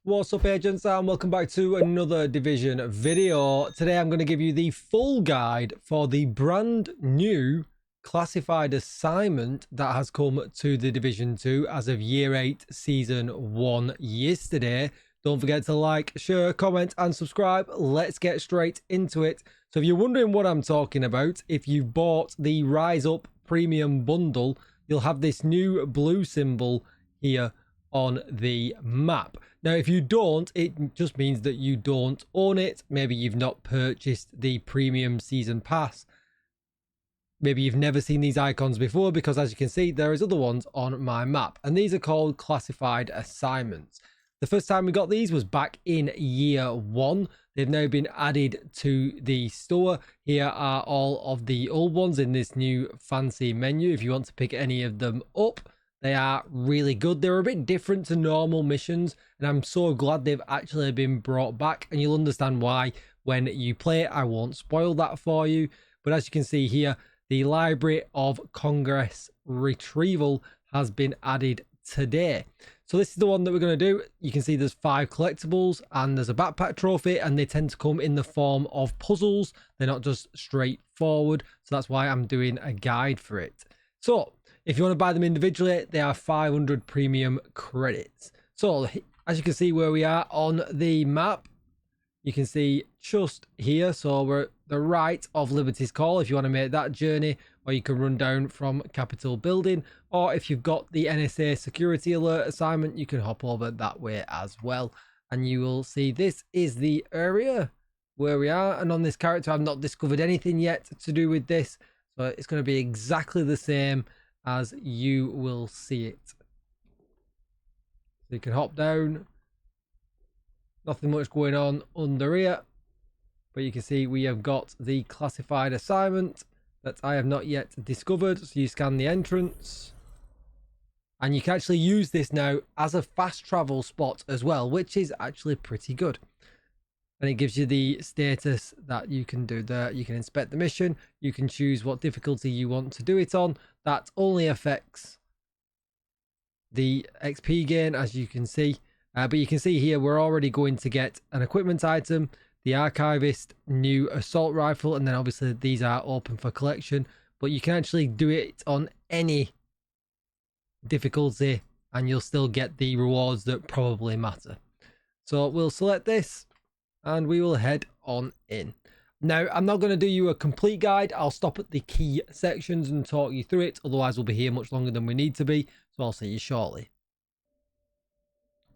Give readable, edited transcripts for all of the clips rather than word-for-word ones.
What's up, agents, and welcome back to another Division video. Today I'm going to give you the full guide for the brand new classified assignment that has come to the Division 2 as of Year 8 Season 1 yesterday. Don't forget to like, share, comment and subscribe. Let's get straight into it. So if you're wondering what I'm talking about, if you bought the Rise Up Premium Bundle, you'll have this new blue symbol here on the map. Now, if you don't, it just means that you don't own it. Maybe you've not purchased the premium season pass. Maybe you've never seen these icons before, because as you can see, there is other ones on my map, and these are called classified assignments. The first time we got these was back in year 1. They've now been added to the store. Here are all of the old ones in this new fancy menu if you want to pick any of them up. They are really good. They're a bit different to normal missions, and I'm so glad they've actually been brought back, and you'll understand why when you play it. I won't spoil that for you, but as you can see here, the Library of Congress retrieval has been added today. So this is the one that we're going to do. You can see there's 5 collectibles and there's a backpack trophy, and they tend to come in the form of puzzles. They're not just straightforward, so that's why I'm doing a guide for it. So if you want to buy them individually, they are 500 premium credits. So as you can see where we are on the map, you can see just here. So we're at the right of Liberty's Call if you want to make that journey, or you can run down from Capitol Building, or if you've got the NSA security alert assignment, you can hop over that way as well. And you will see this is the area where we are. And on this character, I've not discovered anything yet to do with this. So it's going to be exactly the same as you will see it. So you can hop down. Nothing much going on under here, but you can see we have got the classified assignment that I have not yet discovered. So you scan the entrance, and you can actually use this now as a fast travel spot as well, which is actually pretty good. And it gives you the status that you can do there. You can inspect the mission. You can choose what difficulty you want to do it on. That only affects the XP gain, as you can see. But you can see here we're already going to get an equipment item, the Archivist new assault rifle, and then obviously these are open for collection. But you can actually do it on any difficulty and you'll still get the rewards that probably matter. So we'll select this and we will head on in. Now, I'm not going to do you a complete guide. I'll stop at the key sections and talk you through it. Otherwise, we'll be here much longer than we need to be. So I'll see you shortly.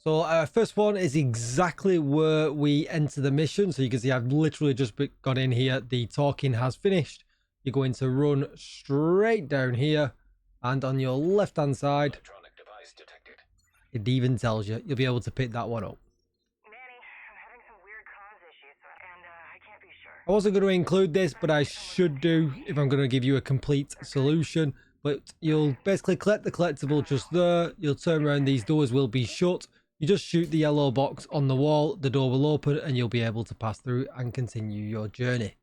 So our first one is exactly where we enter the mission. So you can see I've literally just got in here. The talking has finished. You're going to run straight down here. And on your left-hand side, it even tells you. You'll be able to pick that one up. I wasn't going to include this, but I should do if I'm going to give you a complete solution. But you'll basically collect the collectible just there. You'll turn around, these doors will be shut. You just shoot the yellow box on the wall, the door will open and you'll be able to pass through and continue your journey.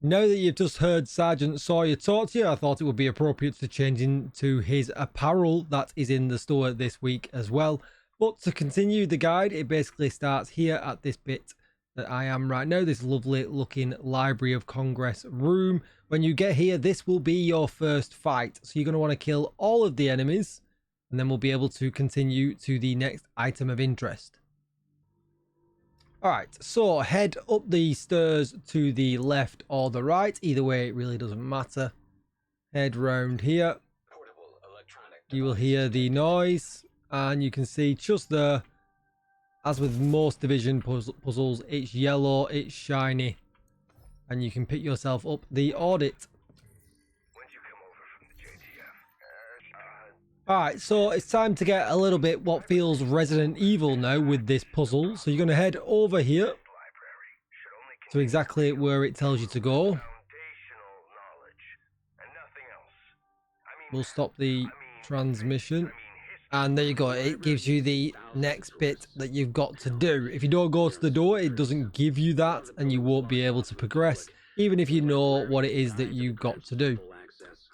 Now that you've just heard Sergeant Sawyer talk to you, I thought it would be appropriate to change into his apparel that is in the store this week as well. But to continue the guide, it basically starts here at this bit that I am right now, this lovely looking Library of Congress room. When you get here, this will be your first fight. So you're going to want to kill all of the enemies, and then we'll be able to continue to the next item of interest. Alright, so head up the stairs to the left or the right. Either way, it really doesn't matter. Head round here. You will hear the noise, and you can see just there, as with most division puzzles, it's yellow, it's shiny, and you can pick yourself up the audit. Alright, so it's time to get a little bit what feels Resident Evil now with this puzzle. So you're going to head over here to exactly where it tells you to go. We'll stop the transmission. And there you go, it gives you the next bit that you've got to do. If you don't go to the door, it doesn't give you that and you won't be able to progress, even if you know what it is that you've got to do.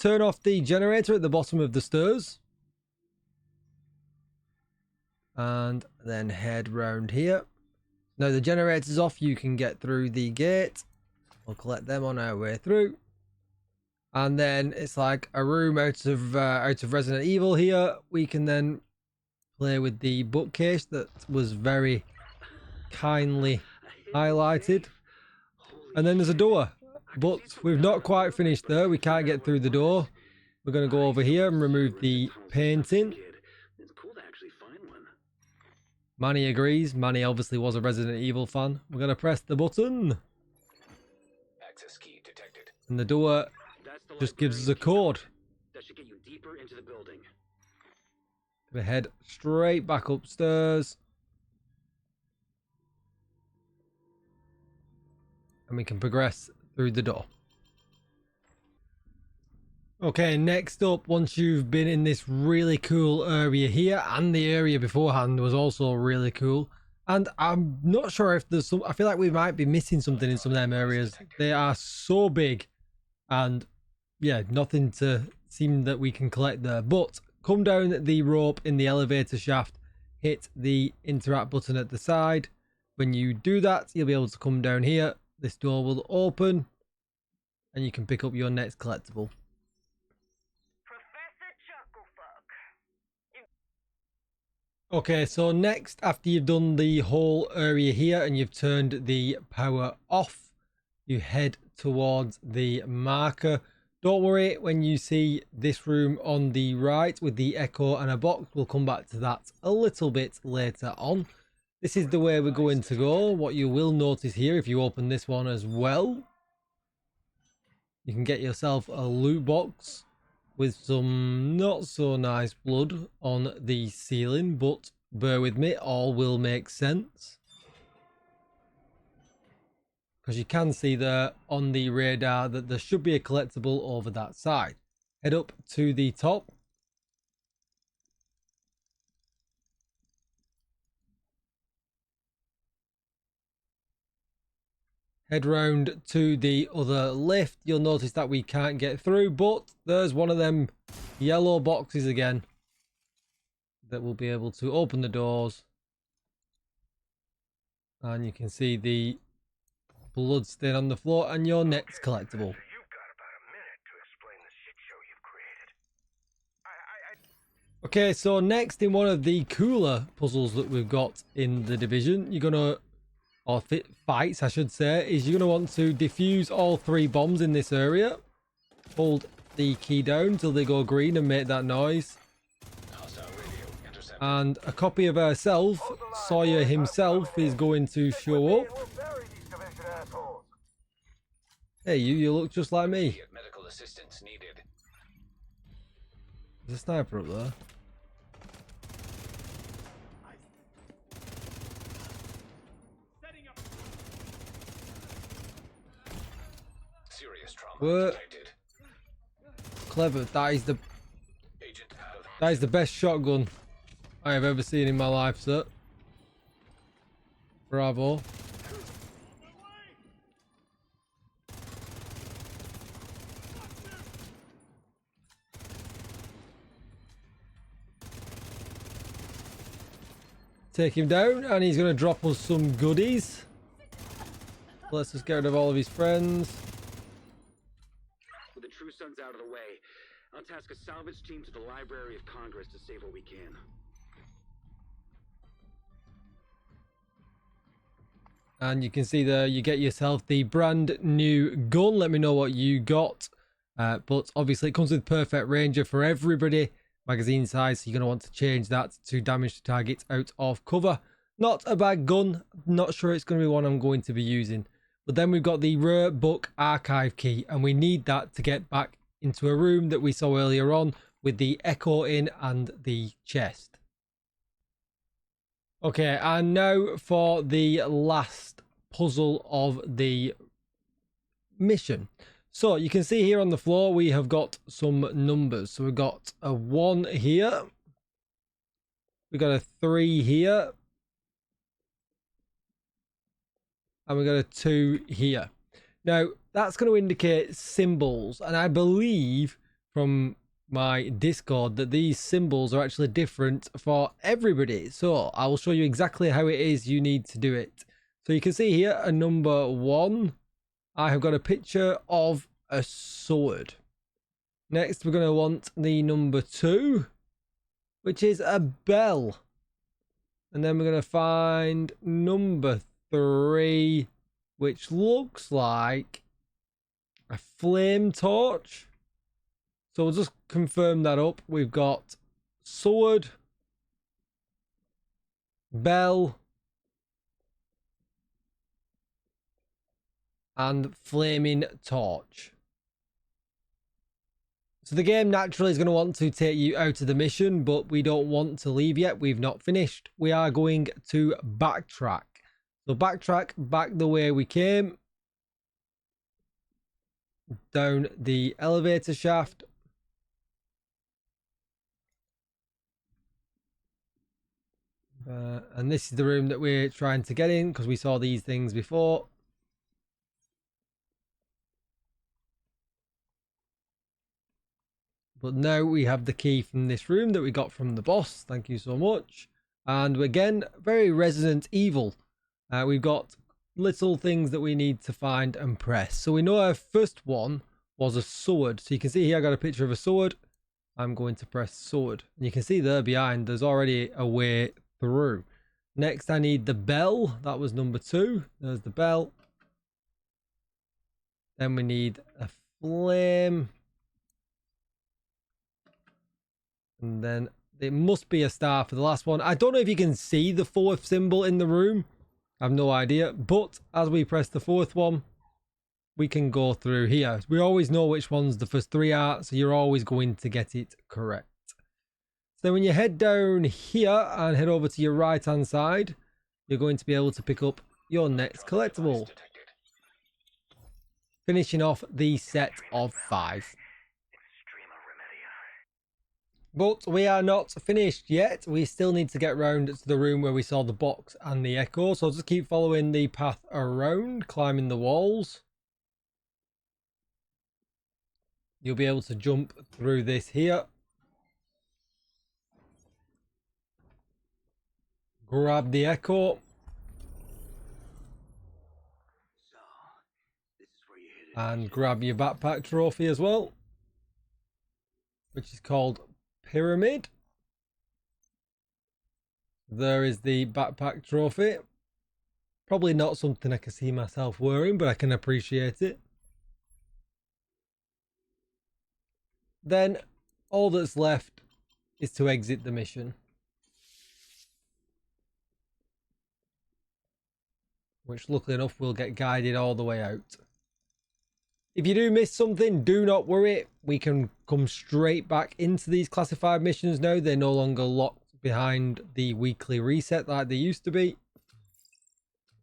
Turn off the generator at the bottom of the stairs. and then head round here. Now the generator's off, you can get through the gate. We'll collect them on our way through. And then it's like a room out of Resident Evil here. We can then play with the bookcase that was very kindly highlighted. And then there's a door, but we've not quite finished there. We can't get through the door. We're going to go over here and remove the painting. Manny agrees. Manny obviously was a Resident Evil fan. We're going to press the button. Access key detected. And the door just gives us a code. That should get you deeper into the building. Gonna head straight back upstairs. And we can progress through the door. Okay, next up, once you've been in this really cool area here, and the area beforehand was also really cool. And I'm not sure if there's some, I feel like we might be missing something in some of them areas. They are so big, and yeah, nothing to seem that we can collect there. But come down the rope in the elevator shaft, hit the interact button at the side. When you do that, you'll be able to come down here. This door will open, and you can pick up your next collectible. Okay, so next, after you've done the whole area here and you've turned the power off, you head towards the marker. Don't worry when you see this room on the right with the echo and a box. We'll come back to that a little bit later on. This is the way we're going to go. What you will notice here, if you open this one as well, you can get yourself a loot box with some not so nice blood on the ceiling, but bear with me, all will make sense. Because you can see there on the radar that there should be a collectible over that side. Head up to the top. Head round to the other lift. You'll notice that we can't get through, but there's one of them yellow boxes again that will be able to open the doors. And you can see the blood stain on the floor and your next collectible. Okay, so next in one of the cooler puzzles that we've got in the division, you're gonna, or fights I should say, is you're gonna want to defuse all 3 bombs in this area. Hold the key down till they go green and make that noise. And a copy of herself, Sawyer himself, is going to show up. Hey, you look just like me. Medical assistance needed. There's a sniper up there. Serious trauma What? detected. Clever. That is the best shotgun I have ever seen in my life, sir. Bravo. Take him down, and he's going to drop us some goodies. Let's just get rid of all of his friends. With the True Sons out of the way, I'll task a salvage team to the Library of Congress to save what we can. And you can see there, you get yourself the brand new gun. Let me know what you got. But obviously it comes with perfect ranger for everybody. Magazine size, so you're going to want to change that to damage to target out of cover. Not a bad gun. Not sure it's going to be one I'm going to be using. But then we've got the rare book archive key, and we need that to get back into a room that we saw earlier on with the echo in and the chest. Okay, and now for the last puzzle of the mission. So you can see here on the floor we have got some numbers. So we've got a 1 here, we got a 3 here, and we got a 2 here. Now that's going to indicate symbols, and I believe from my Discord that these symbols are actually different for everybody. So I will show you exactly how it is you need to do it. So you can see here a number 1. I have got a picture of a sword. Next, we're going to want the number 2, which is a bell. And then we're going to find number 3, which looks like a flame torch. So we'll just confirm that up. We've got sword, bell, and flaming torch. So the game naturally is going to want to take you out of the mission, but we don't want to leave yet. We've not finished. We are going to backtrack. So backtrack back the way we came. Down the elevator shaft. And this is the room that we're trying to get in because we saw these things before. But now we have the key from this room that we got from the boss. Thank you so much. And again, very Resident Evil. We've got little things that we need to find and press. So we know our first one was a sword. So you can see here I got a picture of a sword. I'm going to press sword. And you can see there behind there's already a way through. Next I need the bell. That was number 2. There's the bell. Then we need a flame. And then it must be a star for the last one. I don't know if you can see the 4th symbol in the room. I have no idea. But as we press the 4th one, we can go through here. We always know which ones the first 3 are, so you're always going to get it correct. So when you head down here and head over to your right hand side, you're going to be able to pick up your next collectible. Finishing off the set of 5. But we are not finished yet. We still need to get round to the room where we saw the box and the echo. So I'll just keep following the path around, climbing the walls. You'll be able to jump through this here. Grab the echo. And grab your backpack trophy as well, which is called Pyramid. There is the backpack trophy. Probably not something I can see myself wearing, but I can appreciate it. Then all that's left is to exit the mission, which luckily enough will get guided all the way out. If you do miss something, do not worry. We can come straight back into these classified missions now. They're no longer locked behind the weekly reset like they used to be.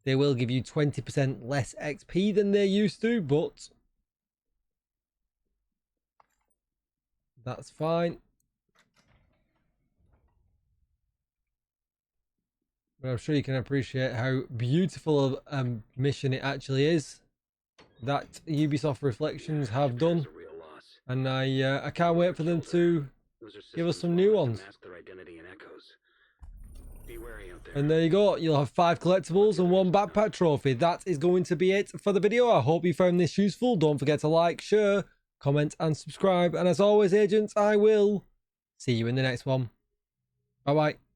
They will give you 20% less XP than they used to, but that's fine. But I'm sure you can appreciate how beautiful of a mission it actually is that Ubisoft Reflections have done, and I can't wait for them to give us some new ones. And there you go, you'll have 5 collectibles and 1 backpack trophy. That is going to be it for the video. I hope you found this useful. Don't forget to like, share, comment and subscribe, and as always agents, I will see you in the next one. Bye bye.